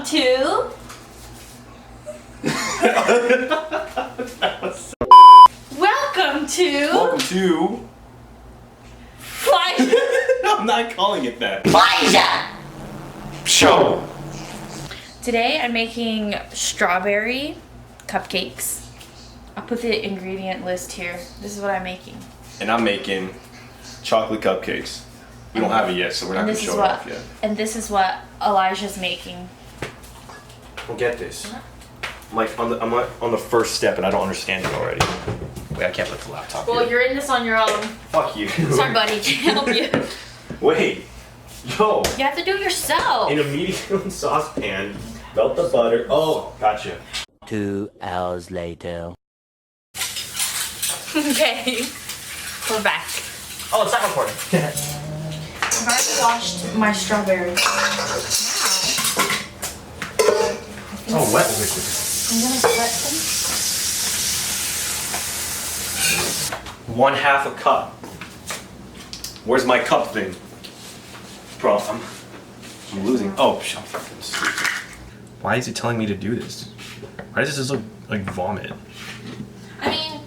Welcome to... Welcome to... PLIJAH. I'm not calling it that. PLIJAH. Show. Today I'm making strawberry cupcakes. I'll put the ingredient list here. This is what I'm making. And I'm making chocolate cupcakes. We don't have it yet, so we're not going to show it off yet. And this is what Elijah's making. Well, get this. I'm like on the first step, and I don't understand it already. Wait, I can't put the laptop Well, here. you're in this on your own. Fuck you. Sorry, buddy. Can't help you. Wait. Yo. You have to do it yourself. In a medium saucepan, melt the butter. Oh, gotcha. 2 hours later. Okay. We're back. Oh, it's not recording. I've already washed my strawberries. Now, Oh, wet. I'm gonna cut them. 1/2 cup. Where's my cup thing? Bro, I'm losing. Oh, shut up. Why is he telling me to do this? Why does this look like vomit? I mean,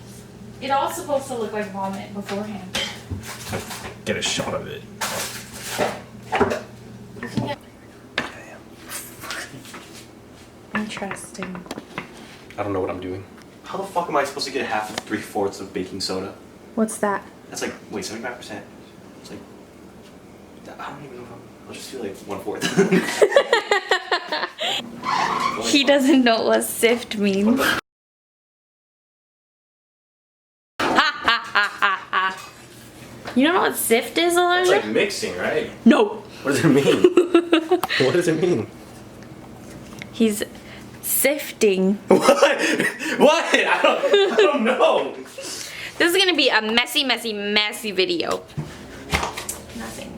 it all supposed to look like vomit beforehand. Get a shot of it. You can get... Interesting. I don't know what I'm doing. How the fuck am I supposed to get 1/2 of 3/4 of baking soda? What's that? That's like, wait, 75%. It's like, I don't even know if I'll just do like 1/4. He doesn't know what sift means. You don't know what sift is, It's Elijah? like mixing, right? No. What does it mean? What does it mean? He's sifting. What? What? I don't know. This is gonna be a messy, messy, messy video. Nothing.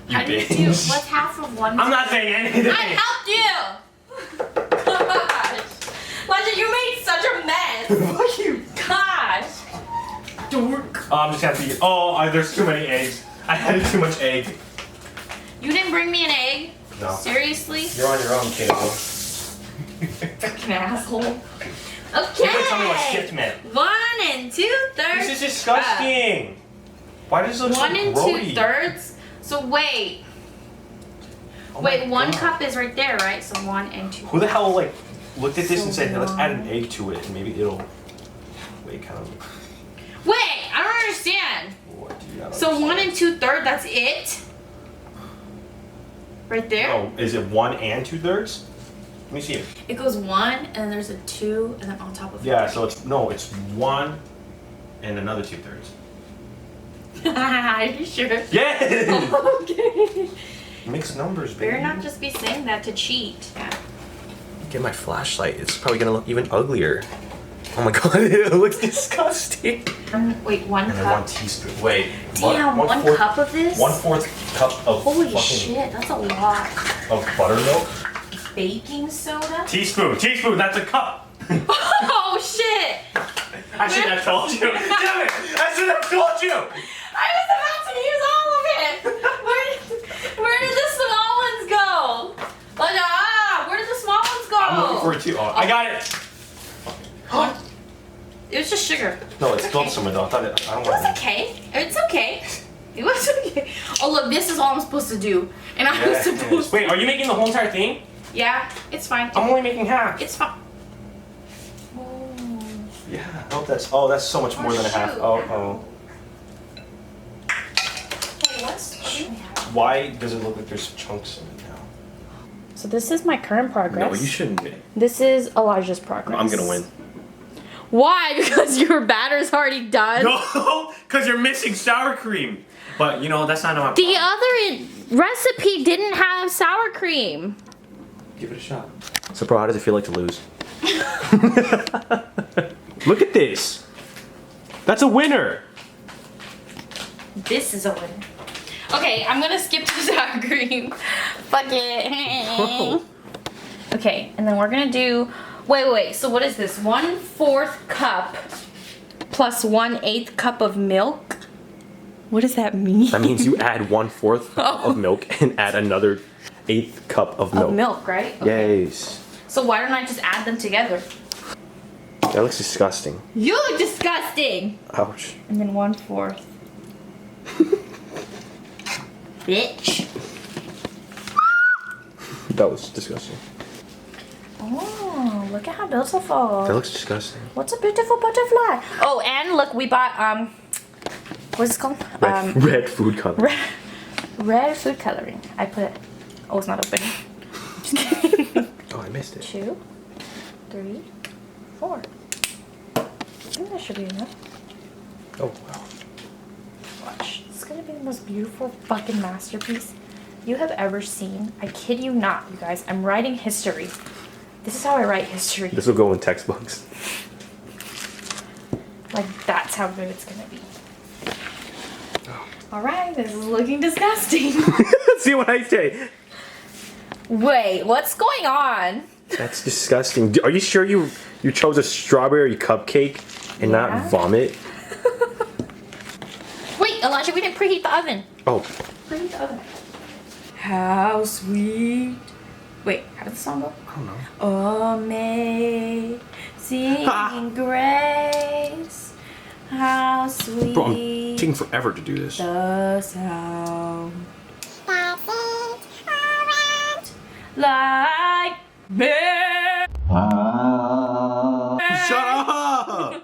How do you do? What's 1/2 of 1? I'm not saying anything. I helped you! Gosh. Elijah, you made such a mess. Fuck you. Gosh. Dork. Oh, I'm just gonna have to eat. Oh, there's too many eggs. I had too much egg. You didn't bring me an egg? No. Seriously? You're on your own, Cable. Fucking asshole. You Okay. didn't tell me what shift meant. 1 2/3. This is disgusting. Why does it look so 1 grody? 2/3. So wait. Oh my Wait, 1 God. cup is right there, right? So 1 2. Who the hell like looked at this and said, let's add an egg to it and maybe it'll kind of. Wait, I don't understand. What do you not So 1 understand? 2/3, that's it? Right there? Oh, is it 1 2/3? Let me see it. It goes 1 and then there's a 2 and then on top of it. Yeah, so it's 1 and another 2/3. Are you sure? Yeah. Okay. Mixed numbers, baby. Better not just be saying that to cheat. Get my flashlight. It's probably gonna look even uglier. Oh my god, it looks disgusting. Wait, 1 And then cup. 1 teaspoon. Wait. Damn, 1 cup of this? 1/4 cup of Holy fucking shit, that's a lot. of buttermilk. Baking soda? Teaspoon. That's a cup. Oh shit! I should have told you. Damn it! I should have told you. I was about to use all of it! Where did the small ones go? Like, where did the small ones go? I'm looking for it too. Oh, I got it. It was just sugar. No, it's okay. built somewhere though. I don't It want was okay. It's okay. It was okay. Oh look, this is all I'm supposed to do. And I'm supposed to... Wait, are you making the whole entire thing? Yeah, it's fine. I'm only making half. It's fine. Yeah. Oh, that's so much more than a half. shoot. Oh. Hey, what's... Why does it look like there's chunks in it now? So this is my current progress. No, you shouldn't be. This is Elijah's progress. I'm gonna win. Why? Because your batter's already done? No, because you're missing sour cream. But you know that's not my The other recipe didn't have sour cream. Give it a shot. So, bro, how does it feel like to lose? Look at this. That's a winner. This is a winner. Okay, I'm gonna skip the sour cream. Fuck it. Okay, and then we're gonna do. Wait. So what is this? 1/4 cup plus 1/8 cup of milk. What does that mean? That means you add 1/4 of milk and add another 1/8 cup of milk. Of milk, right? Okay. Yes. So why don't I just add them together? That looks disgusting. You look disgusting! Ouch. And then 1/4. Bitch. That was disgusting. Oh, look at how beautiful. That looks disgusting. What's a beautiful butterfly? Oh, and look, we bought, what's it called? Red food coloring. Red food coloring. I put, oh, it's not open. Just kidding. Oh, I missed it. 2, 3, 4. I think that should be enough. Oh, wow. Watch. It's gonna be the most beautiful fucking masterpiece you have ever seen. I kid you not, you guys. I'm writing history. This is how I write history. This will go in textbooks. Like, that's how good it's gonna be. Alright, this is looking disgusting. See what I say? Wait, what's going on? That's disgusting. Are you sure you chose a strawberry cupcake and not vomit? Wait, Elijah, we didn't preheat the oven. Oh. Preheat the oven. How sweet. Wait, how does the song go? I don't know. Amazing grace. How sweet. Bro, I'm taking forever to do this. The sound. Like me. Shut up!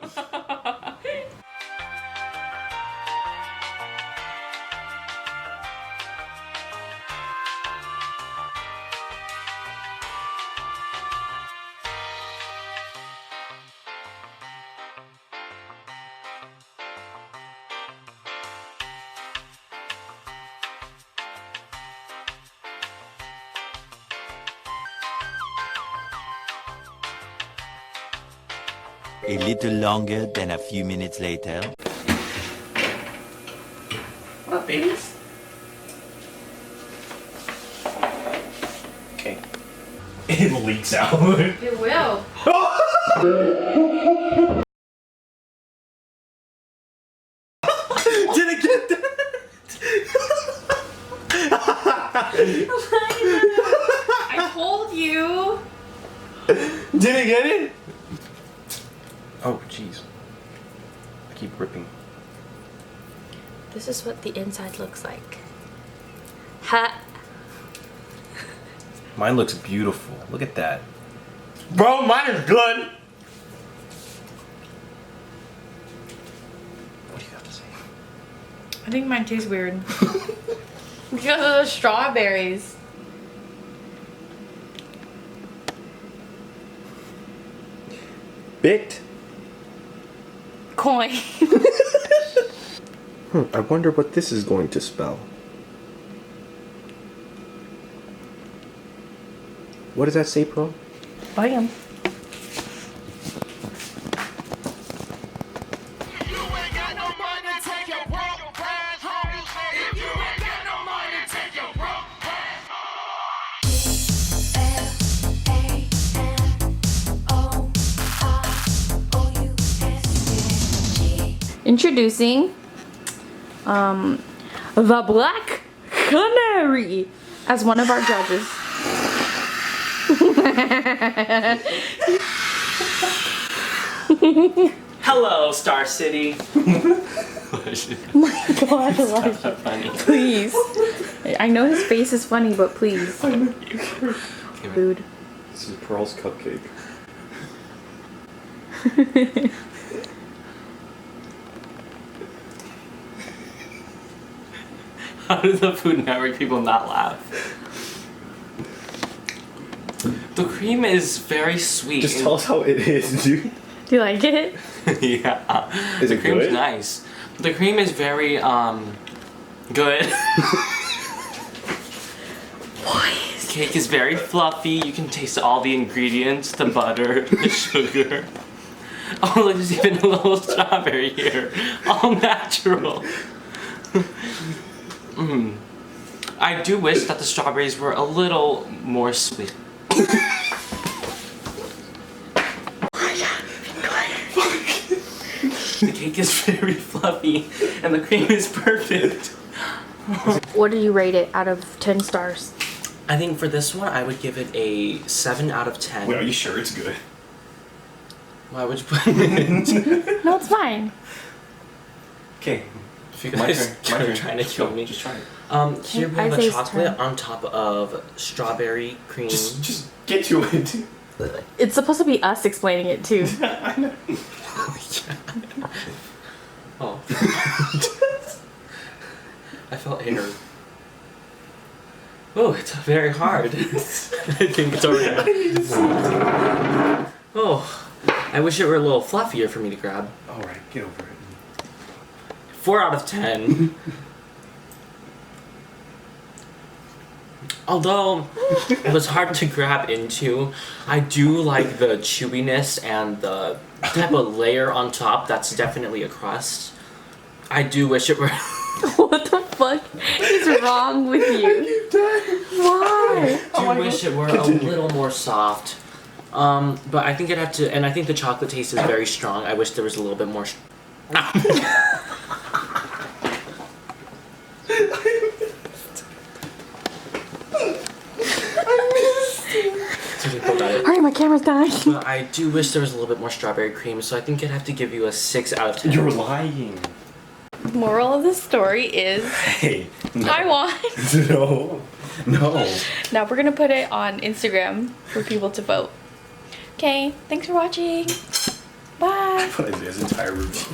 A little longer than a few minutes later. What, babies? Okay. It leaks out. It will. Did it get that? I told you. Did it get it? Oh, jeez. I keep ripping. This is what the inside looks like. Ha. Mine looks beautiful. Look at that. Bro, mine is good. What do you have to say? I think mine tastes weird. Because of the strawberries. Bit. Coin. I wonder what this is going to spell. What does that say, Pro? Bam. Introducing the Black Canary as one of our judges. Hello, Star City. My God, Elijah. Funny. Please. I know his face is funny, but please. Food. This is Pearl's cupcake. How do the Food Network people not laugh? The cream is very sweet. Just tell us how it is, dude. Do you like it? Yeah. Is the it cream's good? nice. The cream is very good. Boys. The cake is very fluffy. You can taste all the ingredients, the butter, the sugar. Oh, look, there's even a little strawberry here. All natural. I do wish that the strawberries were a little more sweet. The cake is very fluffy and the cream is perfect. What do you rate it out of 10 stars? I think for this one, I would give it a 7 out of 10. Wait, are you sure it's good? Why would you put it? No, it's fine. Okay. If you My guys turn. are trying to kill me. Just try it. Here we have a Isaiah's chocolate turn. on top of strawberry cream. Just get to it. It's supposed to be us explaining it too. I know. Oh. I felt air. Oh, it's very hard. I think it's already. Oh, I wish it were a little fluffier for me to grab. Alright, get over it. 4 out of 10. Although it was hard to grab into, I do like the chewiness and the type of layer on top. That's definitely a crust. I do wish it were. What the fuck is wrong with you? Why? I do wish it were a little more soft. But I think I'd have to, and I think the chocolate taste is very strong. I wish there was a little bit more. Hurry, my camera's dying. But I do wish there was a little bit more strawberry cream, so I think I'd have to give you a 6 out of 10. You're lying. Moral of the story is Hey. No. I won. No. No. Now we're gonna put it on Instagram for people to vote. Okay, thanks for watching. Bye. Put Isaiah's entire routine.